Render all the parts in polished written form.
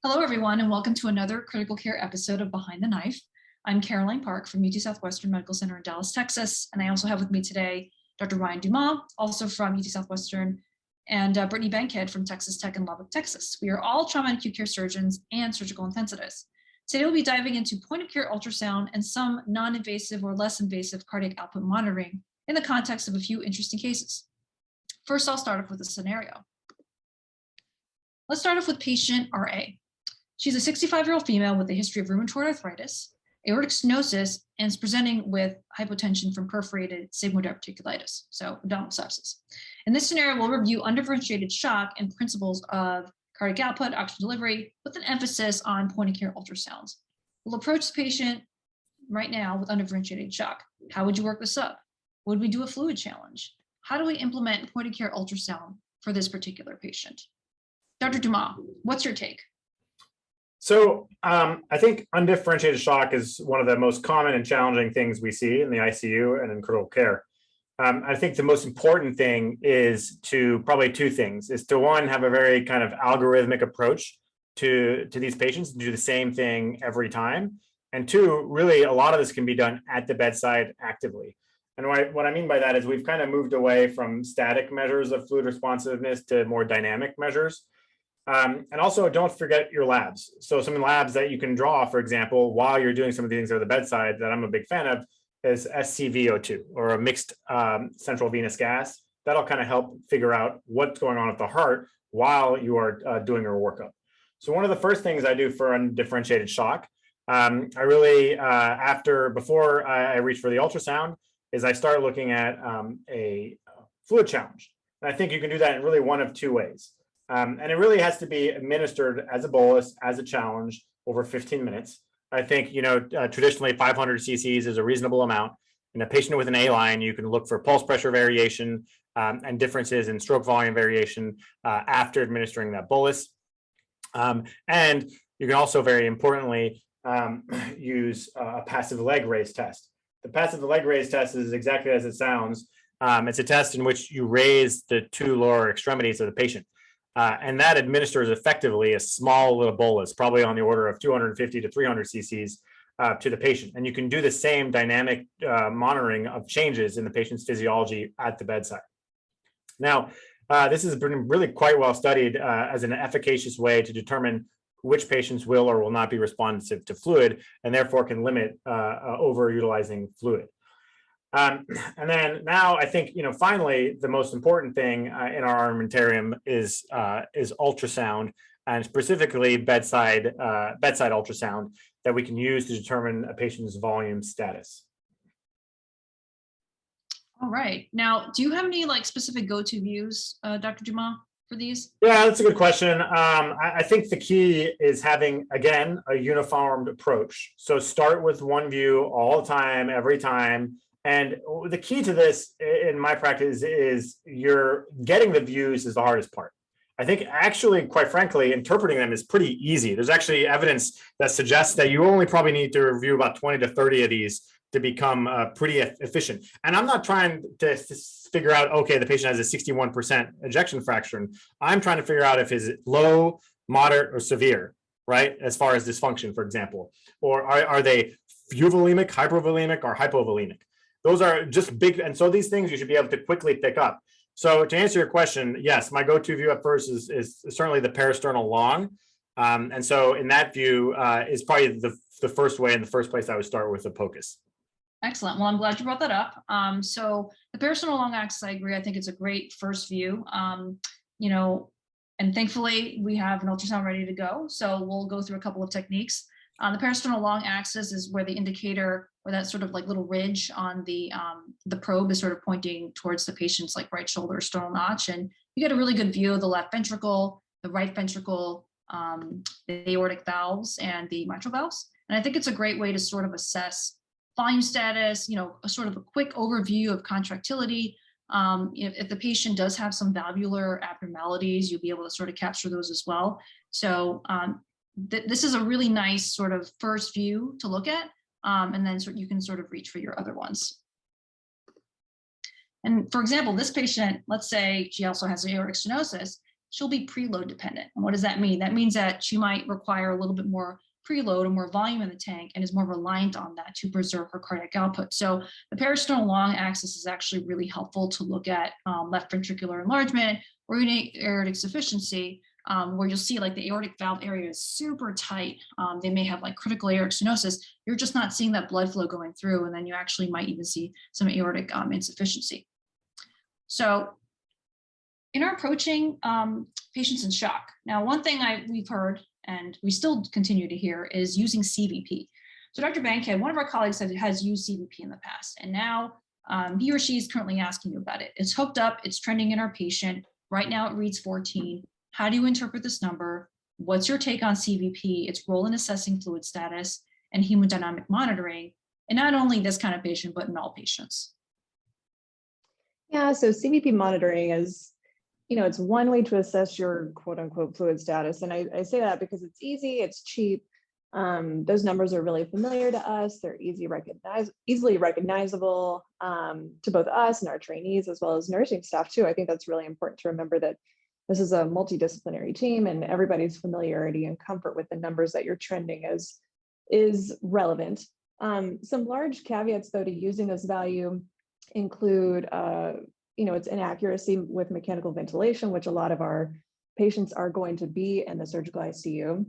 Hello, everyone, and welcome to another critical care episode of Behind the Knife. I'm Caroline Park from UT Southwestern Medical Center in Dallas, Texas, and I also have with me today Dr. Ryan Dumas, also from UT Southwestern, and Brittany Bankhead from Texas Tech in Lubbock, Texas. We are all trauma and acute care surgeons and surgical intensivists. Today, we'll be diving into point-of-care ultrasound and some non-invasive or less invasive cardiac output monitoring in the context of a few interesting cases. First, I'll start off with a scenario. Let's start off with patient RA. She's a 65-year-old female with a history of rheumatoid arthritis, aortic stenosis, and is presenting with hypotension from perforated sigmoid-diverticulitis, so abdominal sepsis. In this scenario, we'll review undifferentiated shock and principles of cardiac output, oxygen delivery, with an emphasis on point-of-care ultrasounds. We'll approach the patient right now with undifferentiated shock. How would you work this up? Would we do a fluid challenge? How do we implement point-of-care ultrasound for this particular patient? Dr. Dumas, what's your take? So I think undifferentiated shock is one of the most common and challenging things we see in the ICU and in critical care. I think the most important thing is probably two things, is to one, have a very kind of algorithmic approach to these patients and do the same thing every time. And two, really a lot of this can be done at the bedside actively. And what I mean by that is we've kind of moved away from static measures of fluid responsiveness to more dynamic measures. And also don't forget your labs. So some labs that you can draw, for example, while you're doing some of the things at the bedside that I'm a big fan of is SCVO2 or a mixed central venous gas. That'll kind of help figure out what's going on with the heart while you are doing your workup. So one of the first things I do for undifferentiated shock, I really, before I reach for the ultrasound, is I start looking at a fluid challenge. And I think you can do that in really one of two ways. And it really has to be administered as a bolus, as a challenge over 15 minutes. I think, traditionally 500 cc's is a reasonable amount. In a patient with an A line, you can look for pulse pressure variation and differences in stroke volume variation after administering that bolus. And you can also, very importantly, use a passive leg raise test. The passive leg raise test is exactly as it sounds. It's a test in which you raise the two lower extremities of the patient. And that administers effectively a small little bolus, probably on the order of 250 to 300 cc's to the patient. And you can do the same dynamic monitoring of changes in the patient's physiology at the bedside. Now, this has been really quite well studied as an efficacious way to determine which patients will or will not be responsive to fluid, and therefore can limit overutilizing fluid. And then now I think, finally, the most important thing in our armamentarium is ultrasound, and specifically bedside ultrasound that we can use to determine a patient's volume status. All right. Now, do you have any specific go-to views, Dr. Dumas, for these? Yeah, that's a good question. I think the key is having, again, a uniformed approach. So start with one view all the time, every time. And the key to this in my practice is you're getting the views is the hardest part. I think actually, quite frankly, interpreting them is pretty easy. There's actually evidence that suggests that you only probably need to review about 20 to 30 of these to become pretty efficient. And I'm not trying to figure out, okay, the patient has a 61% ejection fraction. I'm trying to figure out if is it low, moderate, or severe, right? As far as dysfunction, for example, or are they euvolemic, hypervolemic, or hypovolemic? Those are just big, and so these things you should be able to quickly pick up. So to answer your question, yes, my go-to view at first is certainly the parasternal long. And so in that view is probably the first way and the first place I would start with the POCUS. Excellent. Well, I'm glad you brought that up. So the parasternal long axis, I agree. I think it's a great first view. And thankfully we have an ultrasound ready to go. So we'll go through a couple of techniques. The parasternal long axis is where the indicator, or that sort of little ridge on the probe, is sort of pointing towards the patient's right shoulder sternal notch, and you get a really good view of the left ventricle, the right ventricle, the aortic valves, and the mitral valves. And I think it's a great way to sort of assess volume status, a sort of a quick overview of contractility. If the patient does have some valvular abnormalities, you'll be able to sort of capture those as well. So this is a really nice sort of first view to look at, and then you can sort of reach for your other ones. And for example, this patient, let's say she also has aortic stenosis, she'll be preload dependent. And what does that mean? That means that she might require a little bit more preload or more volume in the tank and is more reliant on that to preserve her cardiac output. So the peristernal long axis is actually really helpful to look at left ventricular enlargement or aortic sufficiency, where you'll see like the aortic valve area is super tight. They may have like critical aortic stenosis. You're just not seeing that blood flow going through, and then you actually might even see some aortic insufficiency. So in our approaching patients in shock, now one thing we've heard and we still continue to hear is using CVP. So Dr. Bankhead, one of our colleagues has used CVP in the past, and now he or she is currently asking you about it. It's hooked up, it's trending in our patient. Right now it reads 14. How do you interpret this number? What's your take on CVP, its role in assessing fluid status and hemodynamic monitoring, and not only this kind of patient, but in all patients? Yeah, so CVP monitoring is, it's one way to assess your quote unquote fluid status. And I say that because it's easy, it's cheap. Those numbers are really familiar to us. They're easily recognizable to both us and our trainees, as well as nursing staff too. I think that's really important to remember, that this is a multidisciplinary team and everybody's familiarity and comfort with the numbers that you're trending is relevant. Some large caveats though to using this value include, its inaccuracy with mechanical ventilation, which a lot of our patients are going to be in the surgical ICU,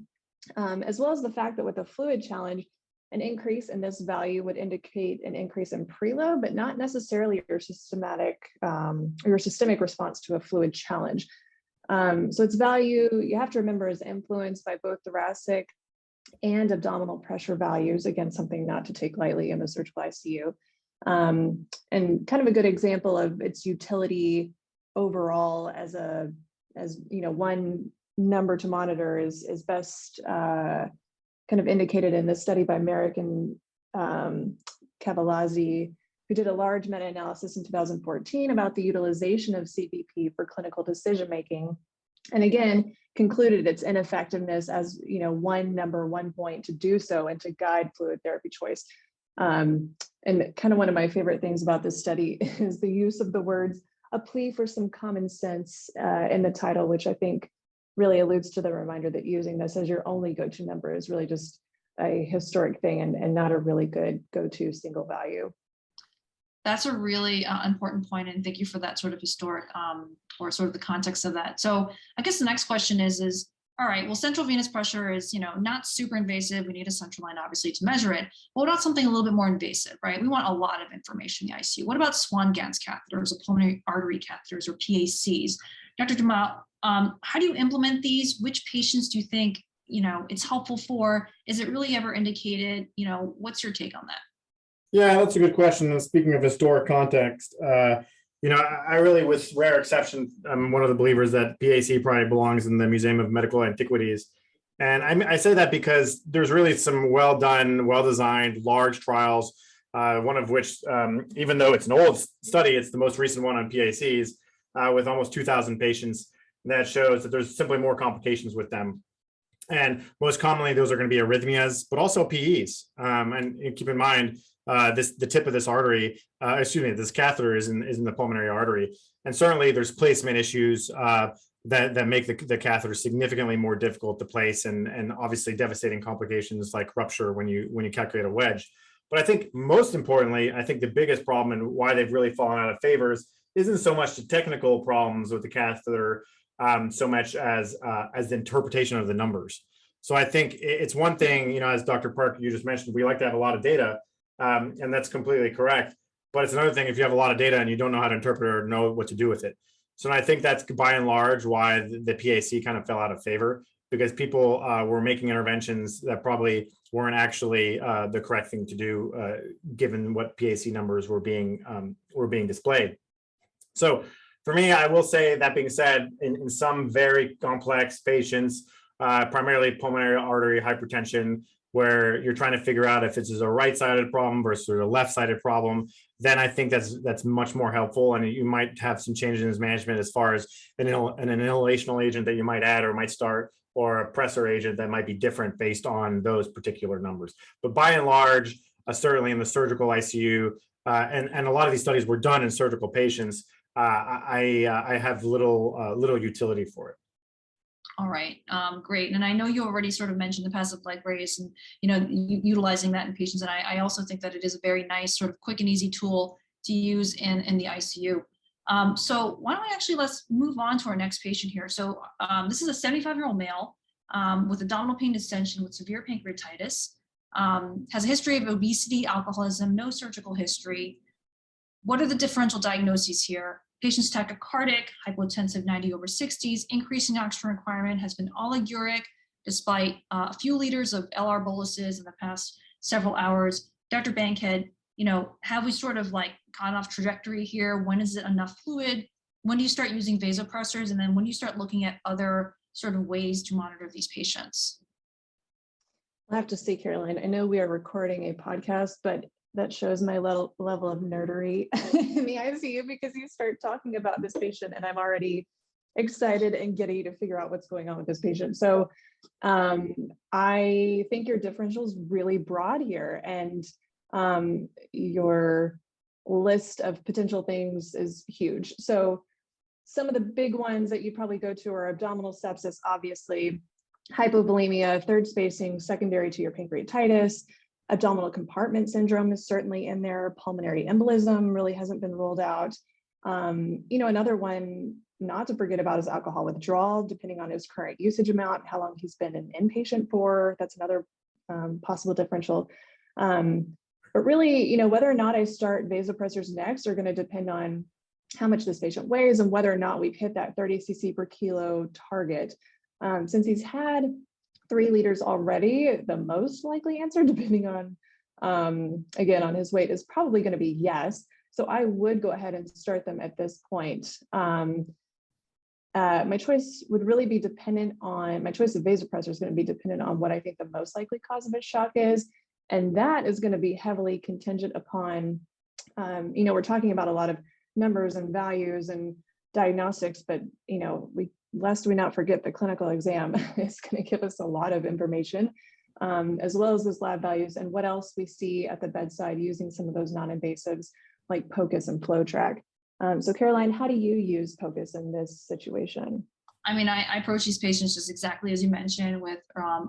as well as the fact that with a fluid challenge, an increase in this value would indicate an increase in preload, but not necessarily your systemic response to a fluid challenge. So its value, you have to remember, is influenced by both thoracic and abdominal pressure values. Again, something not to take lightly in the surgical ICU. And kind of a good example of its utility overall as one number to monitor is best kind of indicated in this study by Merrick and Cavallazzi, who did a large meta-analysis in 2014 about the utilization of CVP for clinical decision-making. And again, concluded its ineffectiveness as one point to do so and to guide fluid therapy choice. And kind of one of my favorite things about this study is the use of the words "a plea for some common sense" in the title, which I think really alludes to the reminder that using this as your only go-to number is really just a historic thing and not a really good go-to single value. That's a really important point, and thank you for that sort of historic or sort of the context of that. So I guess the next question is, all right, well, central venous pressure is, not super invasive. We need a central line, obviously, to measure it. But what about something a little bit more invasive, right? We want a lot of information in the ICU. What about Swan-Ganz catheters or pulmonary artery catheters or PACs? Dr. Dumas, how do you implement these? Which patients do you think, it's helpful for? Is it really ever indicated? What's your take on that? Yeah, that's a good question. And speaking of historic context, I really, with rare exception, I'm one of the believers that PAC probably belongs in the Museum of Medical Antiquities. And I say that because there's really some well done, well designed, large trials, one of which, even though it's an old study, it's the most recent one on PACs with almost 2,000 patients, that shows that there's simply more complications with them. And most commonly, those are going to be arrhythmias, but also PEs. And keep in mind, the tip of this artery, this catheter is in the pulmonary artery. And certainly there's placement issues that make the catheter significantly more difficult to place, and obviously devastating complications like rupture when you calculate a wedge. But I think most importantly, I think the biggest problem and why they've really fallen out of favors isn't so much the technical problems with the catheter, so much as the interpretation of the numbers. So I think it's one thing, as Dr. Park, you just mentioned, we like to have a lot of data, and that's completely correct. But it's another thing if you have a lot of data and you don't know how to interpret or know what to do with it. So I think that's by and large why the PAC kind of fell out of favor, because people were making interventions that probably weren't actually the correct thing to do, given what PAC numbers were being displayed. So for me, I will say, that being said, in some very complex patients, primarily pulmonary artery hypertension, where you're trying to figure out if it's a right-sided problem versus a left-sided problem, then I think that's much more helpful. And you might have some changes in his management as far as an inhalational agent that you might add or might start, or a pressor agent that might be different based on those particular numbers. But by and large, certainly in the surgical ICU, and a lot of these studies were done in surgical patients, I have little utility for it. All right, great. And I know you already sort of mentioned the passive leg raise and, utilizing that in patients. And I also think that it is a very nice sort of quick and easy tool to use in the ICU. So why don't let's move on to our next patient here. So this is a 75-year-old male with abdominal pain distension with severe pancreatitis, has a history of obesity, alcoholism, no surgical history. What are the differential diagnoses here? Patient's tachycardic, hypotensive 90/60s, increasing oxygen requirement, has been oliguric despite a few liters of LR boluses in the past several hours. Dr. Bankhead, have we sort of like gone off trajectory here? When is it enough fluid? When do you start using vasopressors? And then when do you start looking at other sort of ways to monitor these patients? I have to say, Caroline, I know we are recording a podcast, but that shows my level of nerdery in the ICU, because you start talking about this patient and I'm already excited and giddy to figure out what's going on with this patient. So I think your differential is really broad here, and your list of potential things is huge. So some of the big ones that you probably go to are abdominal sepsis, obviously, hypovolemia, third spacing, secondary to your pancreatitis. Abdominal compartment syndrome is certainly in there. Pulmonary embolism really hasn't been ruled out. Another one not to forget about is alcohol withdrawal, depending on his current usage amount, how long he's been an inpatient for. That's another possible differential. But really, whether or not I start vasopressors next are going to depend on how much this patient weighs and whether or not we've hit that 30 cc per kilo target. Since he's had 3 liters already, the most likely answer, depending on, again, on his weight, is probably going to be yes. So I would go ahead and start them at this point. My choice would really be dependent on, my choice of vasopressor is going to be dependent on what I think the most likely cause of a shock is. And that is going to be heavily contingent upon, we're talking about a lot of numbers and values and diagnostics, but, lest we not forget the clinical exam is going to give us a lot of information, as well as those lab values and what else we see at the bedside using some of those non-invasives like POCUS and FlowTrack. So Caroline, how do you use POCUS in this situation? I mean, I approach these patients just exactly as you mentioned with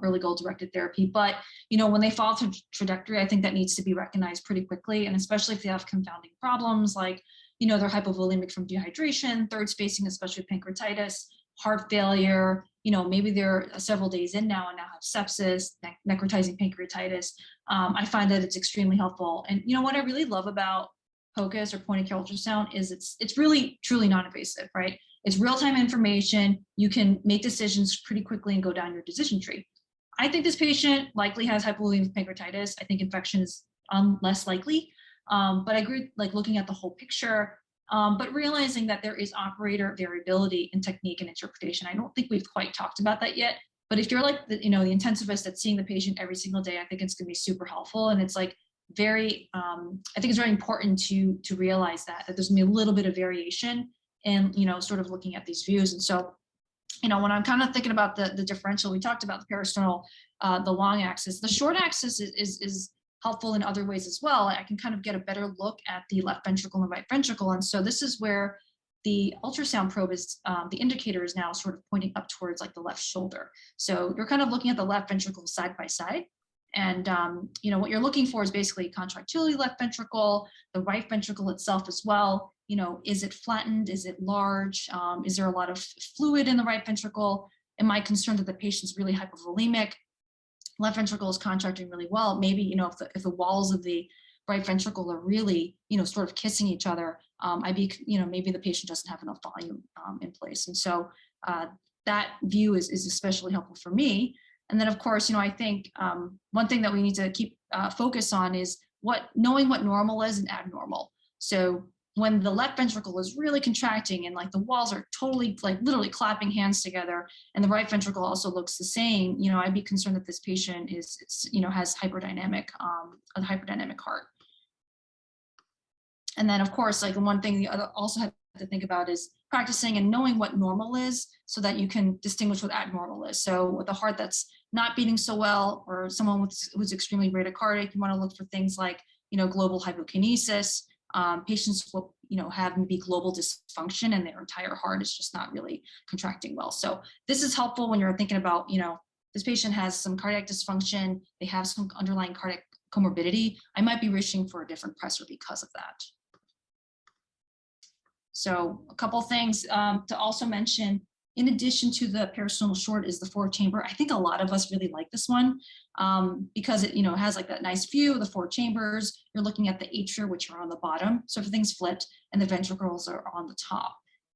early goal-directed therapy. But, when they fall through trajectory, I think that needs to be recognized pretty quickly. And especially if they have confounding problems like, they're hypovolemic from dehydration, third spacing, especially pancreatitis, heart failure, maybe they're several days in now and now have sepsis, necrotizing pancreatitis. I find that it's extremely helpful. And what I really love about POCUS or point-of-care ultrasound is it's really truly non-invasive, right? It's real-time information. You can make decisions pretty quickly and go down your decision tree. I think this patient likely has hypovolemic pancreatitis. I think infection is less likely, but I agree, like looking at the whole picture, but realizing that there is operator variability in technique and interpretation. I don't think we've quite talked about that yet, but if you're like the intensivist that's seeing the patient every single day, I think it's going to be super helpful. And it's like very, I think it's very important to realize that there's going to be a little bit of variation in, sort of looking at these views. And so, when I'm kind of thinking about the differential, we talked about the peristernal, the long axis. The short axis is helpful in other ways as well. I can kind of get a better look at the left ventricle and right ventricle. And so this is where the ultrasound probe is, the indicator is now sort of pointing up towards like the left shoulder. So you're kind of looking at the left ventricle side by side. And, what you're looking for is basically contractility left ventricle, the right ventricle itself as well. Is it flattened? Is it large? Is there a lot of fluid in the right ventricle? Am I concerned that the patient's really hypovolemic? Left ventricle is contracting really well. Maybe, if the walls of the right ventricle are really, sort of kissing each other, maybe the patient doesn't have enough volume in place. And so that view is especially helpful for me. And then, of course, I think one thing that we need to keep focus on is knowing what normal is and abnormal. So when the left ventricle is really contracting and like the walls are totally like literally clapping hands together, and the right ventricle also looks the same, I'd be concerned that this patient has a hyperdynamic heart. And then, of course, like one thing you also have to think about is practicing and knowing what normal is so that you can distinguish what abnormal is. So with a heart that's not beating so well, or someone who's extremely bradycardic, you want to look for things like, global hypokinesis. Patients will, have maybe global dysfunction and their entire heart is just not really contracting well. So this is helpful when you're thinking about, this patient has some cardiac dysfunction, they have some underlying cardiac comorbidity. I might be wishing for a different pressor because of that. So a couple things to also mention, in addition to the peritoneal short, is the 4-chamber. I think a lot of us really like this one because it, has like that nice view of the 4 chambers. You're looking at the atria, which are on the bottom, so everything's flipped, and the ventricles are on the top.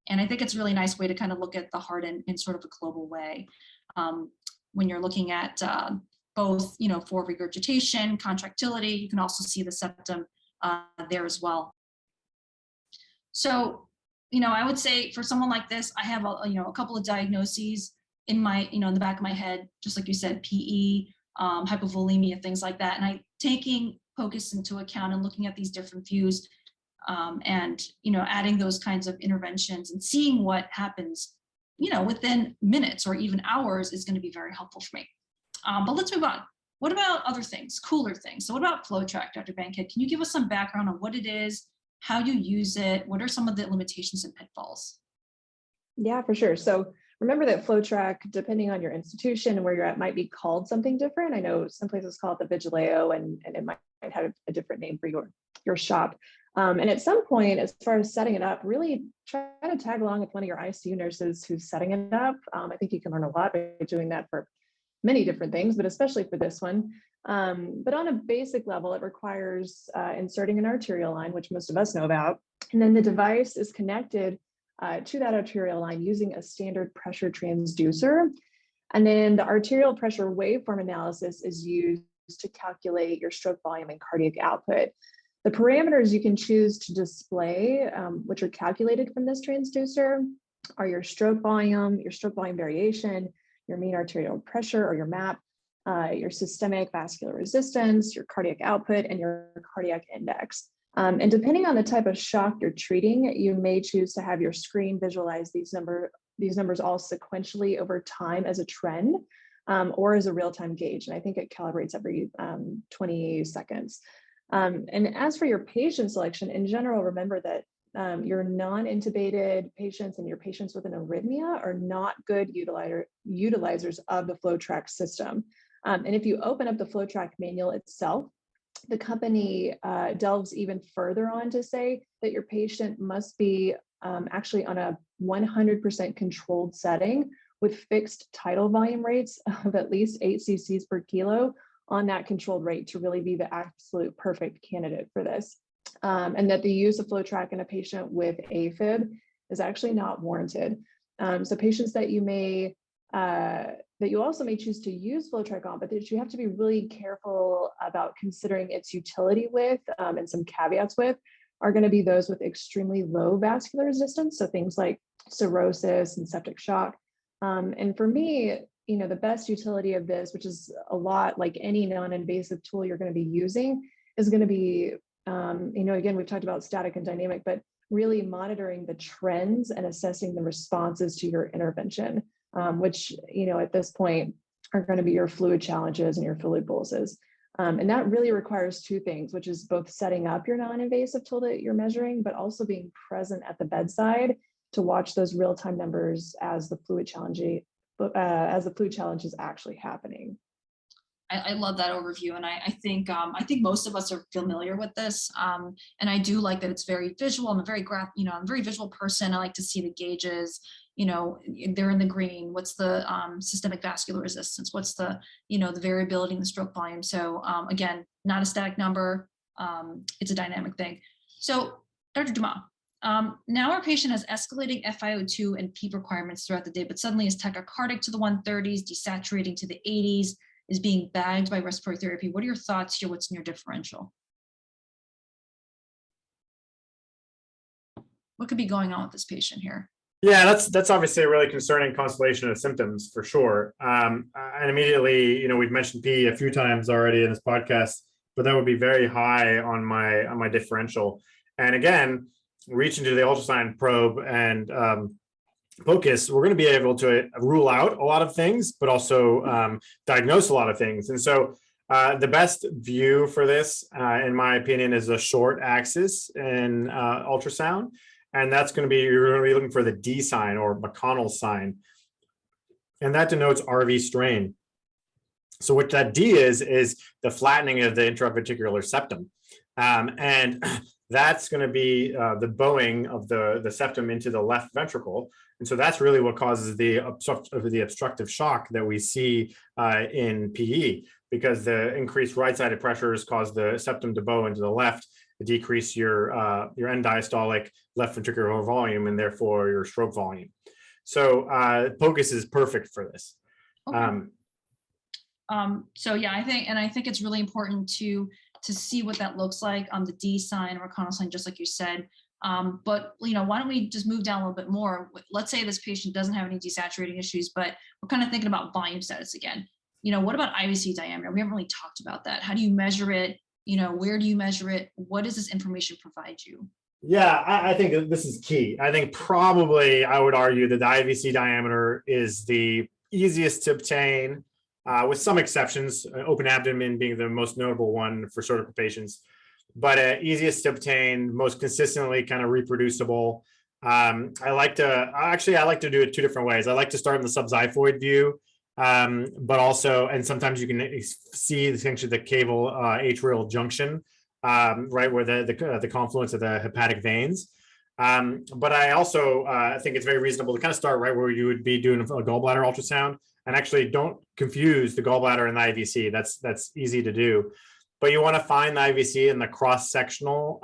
And I think it's a really nice way to kind of look at the heart in sort of a global way. When you're looking at both, for regurgitation, contractility, you can also see the septum there as well. So, I would say for someone like this, I have a couple of diagnoses in my, in the back of my head, just like you said, PE, hypovolemia, things like that. And I taking POCUS into account and looking at these different views and, adding those kinds of interventions and seeing what happens, within minutes or even hours is going to be very helpful for me. But let's move on. What about other things, cooler things? So what about FlowTrack, Dr. Bankhead? Can you give us some background on what it is, how you use it? What are some of the limitations and pitfalls? Yeah, for sure. So remember that FlowTrack, depending on your institution and where you're at, might be called something different. I know some places call it the Vigileo, and it might have a different name for your shop. And at some point, as far as setting it up, really try to tag along with one of your ICU nurses who's setting it up. I think you can learn a lot by doing that for many different things, but especially for this one. But on a basic level, it requires inserting an arterial line, which most of us know about. And then the device is connected to that arterial line using a standard pressure transducer. And then the arterial pressure waveform analysis is used to calculate your stroke volume and cardiac output. The parameters you can choose to display, which are calculated from this transducer, are your stroke volume variation, your mean arterial pressure or your MAP, your systemic vascular resistance, your cardiac output, and your cardiac index. And depending on the type of shock you're treating, you may choose to have your screen visualize these numbers all sequentially over time as a trend or as a real-time gauge. And I think it calibrates every 20 seconds. And as for your patient selection, in general, remember that your non-intubated patients and your patients with an arrhythmia are not good utilizers of the FlowTrack system. And if you open up the FlowTrack manual itself, the company delves even further on to say that your patient must be actually on a 100% controlled setting with fixed tidal volume rates of at least 8 cc's per kilo on that controlled rate to really be the absolute perfect candidate for this. And that the use of FlowTrack in a patient with AFib is actually not warranted. So patients that you also may choose to use FlowTrack on, but that you have to be really careful about considering its utility with, and some caveats with, are going to be those with extremely low vascular resistance. So things like cirrhosis and septic shock. And for me, the best utility of this, which is a lot like any non-invasive tool you're going to be using, is going to be, again, we've talked about static and dynamic, but really monitoring the trends and assessing the responses to your intervention, which, at this point are going to be your fluid challenges and your fluid boluses. And that really requires two things, which is both setting up your non-invasive tool that you're measuring, but also being present at the bedside to watch those real-time numbers as the fluid challenge is actually happening. I love that overview, and I think most of us are familiar with this, and I do like that it's very visual. I'm a very I'm a very visual person. I like to see the gauges. They're in the green. What's the systemic vascular resistance? What's the the variability in the stroke volume? So again, not a static number. It's a dynamic thing. So Dr. Dumas, now our patient has escalating FiO2 and PEEP requirements throughout the day, but suddenly is tachycardic to the 130s, desaturating to the 80s. Is being bagged by respiratory therapy. What are your thoughts here? What's in your differential? What could be going on with this patient here? Yeah, that's obviously a really concerning constellation of symptoms for sure. And immediately, we've mentioned PE a few times already in this podcast, but that would be very high on my differential. And again, reaching to the ultrasound probe and POCUS, we're going to be able to rule out a lot of things, but also diagnose a lot of things. And so The best view for this, in my opinion, is a short axis in ultrasound. And that's going to be, you're going to be looking for the D sign or McConnell's sign. And that denotes RV strain. So what that D is the flattening of the intraventricular septum. And that's going to be the bowing of the septum into the left ventricle. And so that's really what causes the obstructive shock that we see in PE, because the increased right-sided pressures cause the septum to bow into the left, decrease your end diastolic left ventricular volume, and therefore your stroke volume. So POCUS is perfect for this. Okay. So yeah, I think it's really important to see what that looks like on the D sign or McConnell sign, just like you said. But why don't we just move down a little bit more? Let's say this patient doesn't have any desaturating issues, but we're kind of thinking about volume status again. What about IVC diameter? We haven't really talked about that. How do you measure it? Where do you measure it? What does this information provide you? Yeah, I think this is key. I think probably I would argue that the IVC diameter is the easiest to obtain, with some exceptions, open abdomen being the most notable one for surgical patients, but easiest to obtain, most consistently kind of reproducible. I like to do it two different ways. I like to start in the subxiphoid view, but also, and sometimes you can see essentially the caval atrial junction, right where the confluence of the hepatic veins. But I also think it's very reasonable to kind of start right where you would be doing a gallbladder ultrasound, and actually don't confuse the gallbladder and the IVC. That's easy to do. But you want to find the IVC in the cross-sectional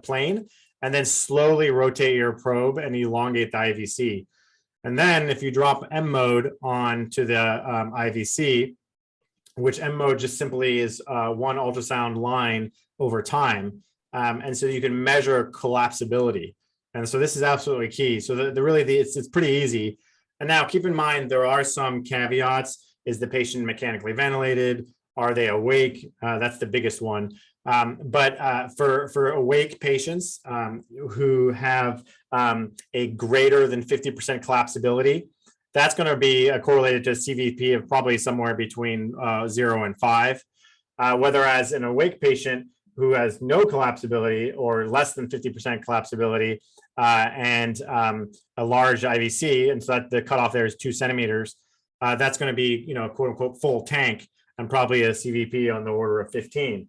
plane, and then slowly rotate your probe and elongate the IVC. And then if you drop M mode onto the IVC, which M mode just simply is one ultrasound line over time. And so you can measure collapsibility. And so this is absolutely key. So it's pretty easy. And now keep in mind, there are some caveats. Is the patient mechanically ventilated? Are they awake? That's the biggest one. But for awake patients who have a greater than 50% collapsibility, that's going to be correlated to CVP of probably somewhere between 0 and 5. Whereas an awake patient who has no collapsibility or less than 50% collapsibility and a large IVC, and so that the cutoff there is 2 centimeters, that's going to be, quote unquote, full tank, and probably a CVP on the order of 15.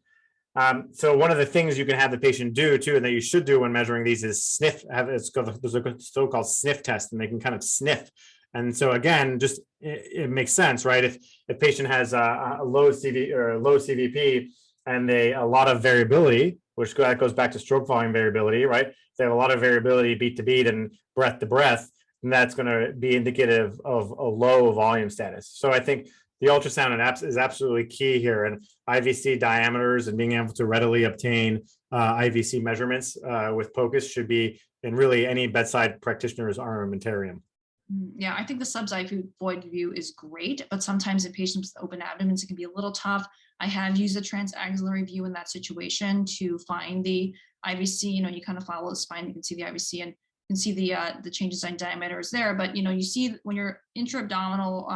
So one of the things you can have the patient do too, and that you should do when measuring these, is sniff. There's a so-called sniff test, and they can kind of sniff. And so again, just it makes sense, right? If a patient has a low CV or a low CVP and a lot of variability, which goes back to stroke volume variability, right? If they have a lot of variability beat to beat and breath to breath, and that's going to be indicative of a low volume status. So I think the ultrasound is absolutely key here, and IVC diameters and being able to readily obtain IVC measurements with POCUS should be in really any bedside practitioner's armamentarium. Yeah, I think the subxiphoid view is great, but sometimes in patients with open abdomens, it can be a little tough. I have used the transaxillary view in that situation to find the IVC. You kind of follow the spine, you can see the IVC, and you can see the changes in diameters there. But you see when you're intra-abdominal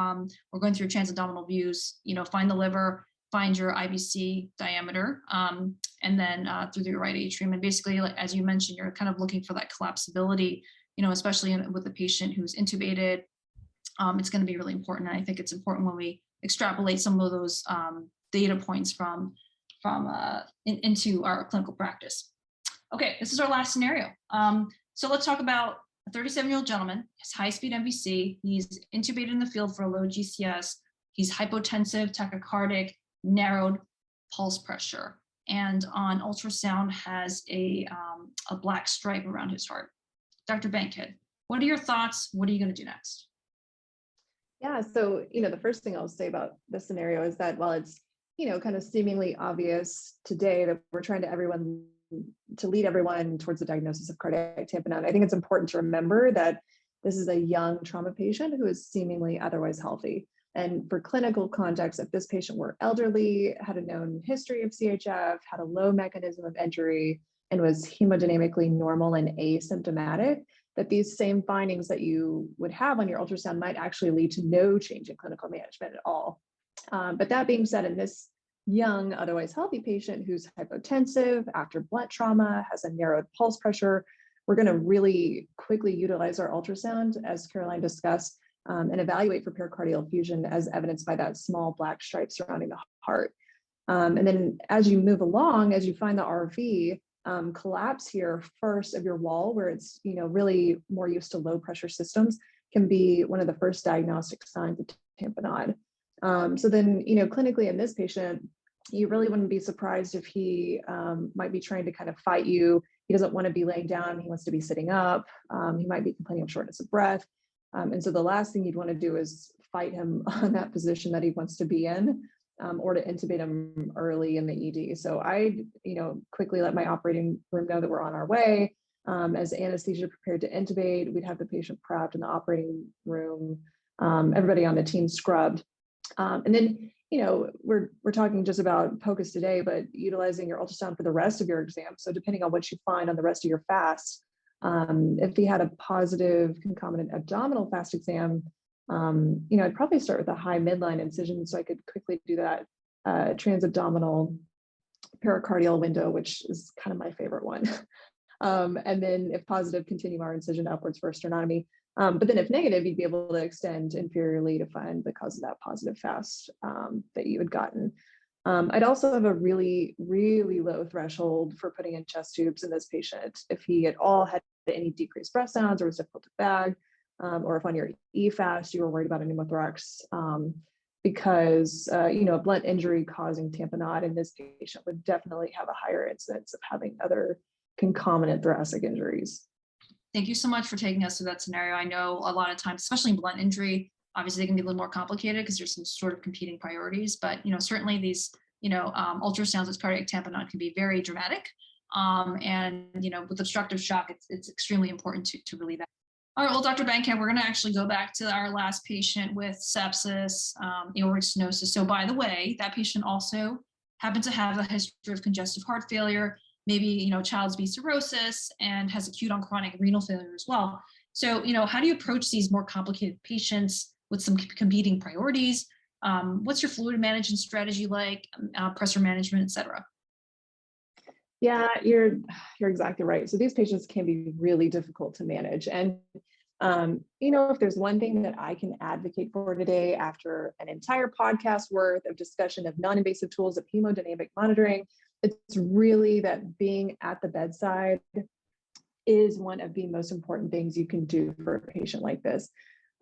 or going through transabdominal views, find the liver, find your IVC diameter, and then through the right atrium. And basically, like, as you mentioned, you're kind of looking for that collapsibility. Especially with a patient who's intubated, it's going to be really important. And I think it's important when we extrapolate some of those data points from into our clinical practice. Okay, this is our last scenario. So let's talk about a 37-year-old gentleman, has high-speed MVC. He's intubated in the field for a low GCS. He's hypotensive, tachycardic, narrowed pulse pressure, and on ultrasound has a black stripe around his heart. Dr. Bankhead, what are your thoughts? What are you going to do next? Yeah, so, the first thing I'll say about this scenario is that while it's, kind of seemingly obvious today that we're trying to lead everyone towards the diagnosis of cardiac tamponade, I think it's important to remember that this is a young trauma patient who is seemingly otherwise healthy. And for clinical context, if this patient were elderly, had a known history of CHF, had a low mechanism of entry, and was hemodynamically normal and asymptomatic, that these same findings that you would have on your ultrasound might actually lead to no change in clinical management at all. But that being said, in this young, otherwise healthy patient who's hypotensive after blunt trauma, has a narrowed pulse pressure, we're going to really quickly utilize our ultrasound, as Caroline discussed, and evaluate for pericardial effusion as evidenced by that small black stripe surrounding the heart. And then as you move along, as you find the RV, collapse here first of your wall, where it's really more used to low pressure systems, can be one of the first diagnostic signs of tamponade. So then, clinically in this patient, you really wouldn't be surprised if he might be trying to kind of fight you. He doesn't want to be laying down. He wants to be sitting up. He might be complaining of shortness of breath. And so the last thing you'd want to do is fight him on that position that he wants to be in, or to intubate him early in the ED. So I, quickly let my operating room know that we're on our way. As anesthesia prepared to intubate, we'd have the patient prepped in the operating room, everybody on the team scrubbed. And then, we're talking just about POCUS today, but utilizing your ultrasound for the rest of your exam. So depending on what you find on the rest of your fast, if he had a positive concomitant abdominal fast exam, I'd probably start with a high midline incision so I could quickly do that transabdominal pericardial window, which is kind of my favorite one. And then if positive, continue our incision upwards for a sternotomy. But then if negative, you'd be able to extend inferiorly to find the cause of that positive fast that you had gotten. I'd also have a really, really low threshold for putting in chest tubes in this patient. If he at all had any decreased breath sounds or was difficult to bag, or if on your EFAST you were worried about a pneumothorax, because a blunt injury causing tamponade in this patient would definitely have a higher incidence of having other concomitant thoracic injuries. Thank you so much for taking us through that scenario. I know a lot of times, especially in blunt injury, obviously they can be a little more complicated because there's some sort of competing priorities, but certainly these ultrasounds with cardiac tamponade can be very dramatic. And with obstructive shock, it's extremely important to relieve that. All right, well, Dr. Bankamp, we're going to actually go back to our last patient with sepsis, aortic stenosis. So by the way, that patient also happened to have a history of congestive heart failure, maybe, child's B cirrhosis, and has acute on chronic renal failure as well. So, how do you approach these more complicated patients with some competing priorities? What's your fluid management strategy like, pressure management, et cetera? Yeah, you're exactly right. So these patients can be really difficult to manage. And, if there's one thing that I can advocate for today after an entire podcast worth of discussion of non-invasive tools of hemodynamic monitoring, it's really that being at the bedside is one of the most important things you can do for a patient like this.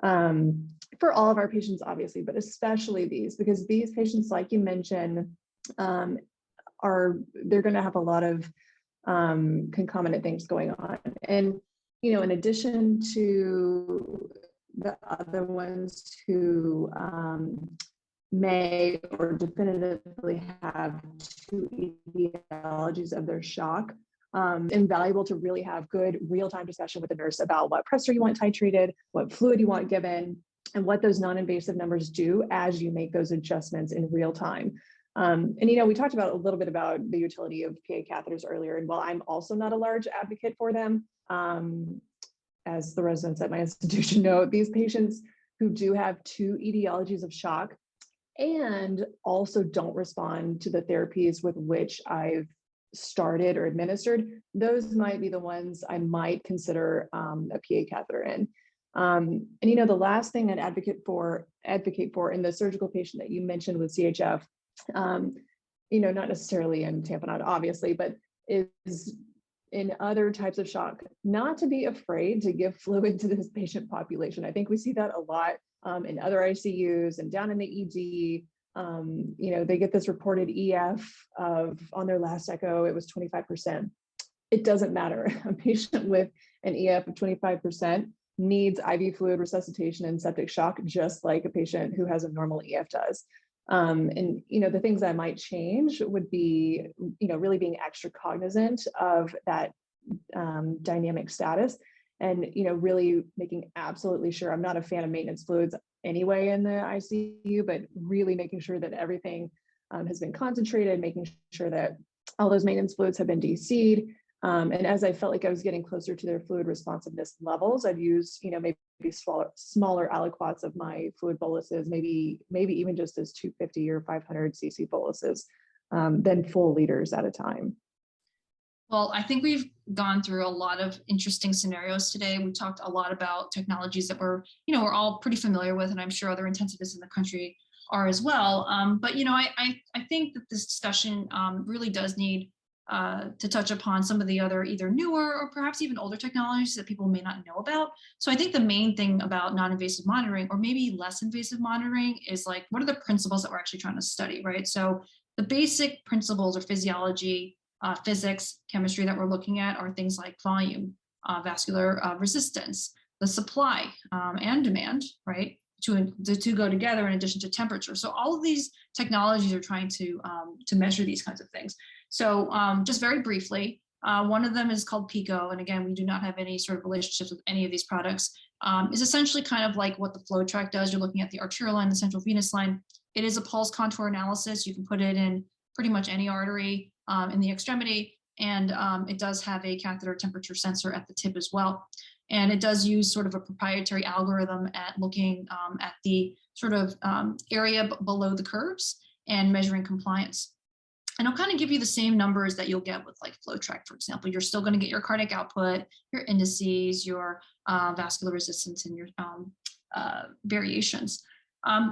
For all of our patients, obviously, but especially these, because these patients, like you mentioned, they're going to have a lot of concomitant things going on. And, in addition to the other ones who may or definitively have two etiologies of their shock, invaluable to really have good real-time discussion with the nurse about what pressure you want titrated, what fluid you want given, and what those non-invasive numbers do as you make those adjustments in real time. And we talked about a little bit about the utility of PA catheters earlier, and while I'm also not a large advocate for them, as the residents at my institution know, these patients who do have two etiologies of shock and also don't respond to the therapies with which I've started or administered, those might be the ones I might consider a PA catheter in. And the last thing I'd advocate for in the surgical patient that you mentioned with CHF, not necessarily in tamponade, obviously, but is in other types of shock, not to be afraid to give fluid to this patient population. I think we see that a lot in other ICUs and down in the ED. They get this reported EF on their last echo, it was 25%. It doesn't matter. A patient with an EF of 25% needs IV fluid resuscitation and septic shock, just like a patient who has a normal EF does. And the things I might change would be, really being extra cognizant of that dynamic status, and really making absolutely sure. I'm not a fan of maintenance fluids anyway in the ICU, but really making sure that everything has been concentrated, making sure that all those maintenance fluids have been DC'd, And as I felt like I was getting closer to their fluid responsiveness levels, I'd use, maybe smaller aliquots of my fluid boluses, maybe even just as 250 or 500 cc boluses, than full liters at a time. Well, I think we've gone through a lot of interesting scenarios today. We talked a lot about technologies that we're all pretty familiar with, and I'm sure other intensivists in the country are as well. But I think that this discussion really does need to touch upon some of the other either newer or perhaps even older technologies that people may not know about. So I think the main thing about non-invasive monitoring, or maybe less invasive monitoring, is like, what are the principles that we're actually trying to study, right? So the basic principles of physiology, physics, chemistry that we're looking at are things like volume, vascular resistance, the supply and demand, right? The two go together in addition to temperature. So all of these technologies are trying to measure these kinds of things. So just very briefly, one of them is called PICO. And again, we do not have any sort of relationships with any of these products. Is essentially kind of like what the flow track does. You're looking at the arterial line, the central venous line. It is a pulse contour analysis. You can put it in pretty much any artery in the extremity. And it does have a catheter temperature sensor at the tip as well. And it does use sort of a proprietary algorithm at looking at the sort of area below the curves and measuring compliance. And I'll kind of give you the same numbers that you'll get with like FlowTrack, for example. You're still going to get your cardiac output, your indices, your vascular resistance, and your variations.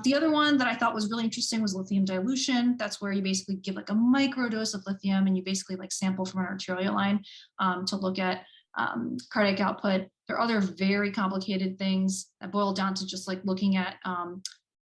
The other one that I thought was really interesting was lithium dilution. That's where you basically give like a microdose of lithium and you basically like sample from an arterial line to look at cardiac output. There are other very complicated things that boil down to just like looking at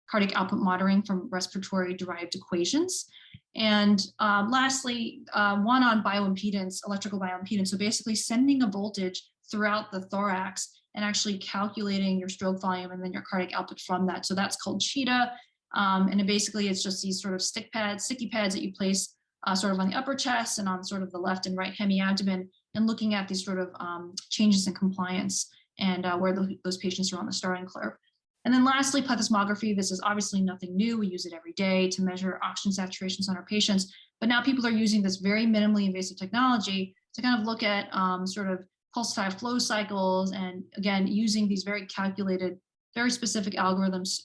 cardiac output monitoring from respiratory derived equations. And lastly, one on bioimpedance, electrical bioimpedance. So basically sending a voltage throughout the thorax and actually calculating your stroke volume and then your cardiac output from that. So that's called CHEETAH. And basically it's just these sort of sticky pads that you place sort of on the upper chest and on sort of the left and right hemiabdomen, and looking at these sort of changes in compliance and where those patients are on the starting curve. And then lastly, plethysmography. This is obviously nothing new. We use it every day to measure oxygen saturations on our patients. But now people are using this very minimally invasive technology to kind of look at sort of pulsatile flow cycles, and again, using these very calculated, very specific algorithms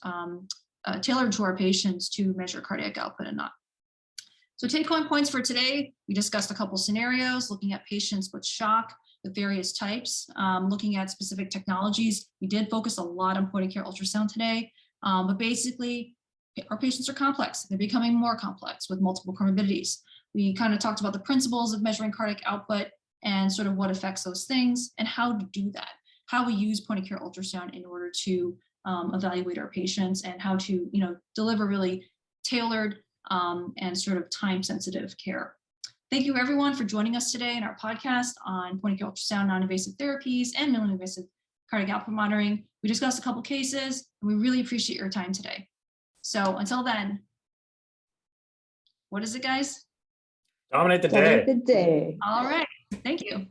tailored to our patients to measure cardiac output and not. So take-home points for today, we discussed a couple scenarios, looking at patients with shock, the various types, looking at specific technologies. We did focus a lot on point-of-care ultrasound today, but basically our patients are complex. They're becoming more complex with multiple comorbidities. We kind of talked about the principles of measuring cardiac output and sort of what affects those things and how to do that, how we use point-of-care ultrasound in order to evaluate our patients, and how to deliver really tailored and sort of time-sensitive care. Thank you everyone for joining us today in our podcast on point-of-care ultrasound, non-invasive therapies, and minimally invasive cardiac output monitoring. We discussed a couple cases, and we really appreciate your time today. So until then, what is it, guys? Dominate the day. Dominate the day. All right, thank you.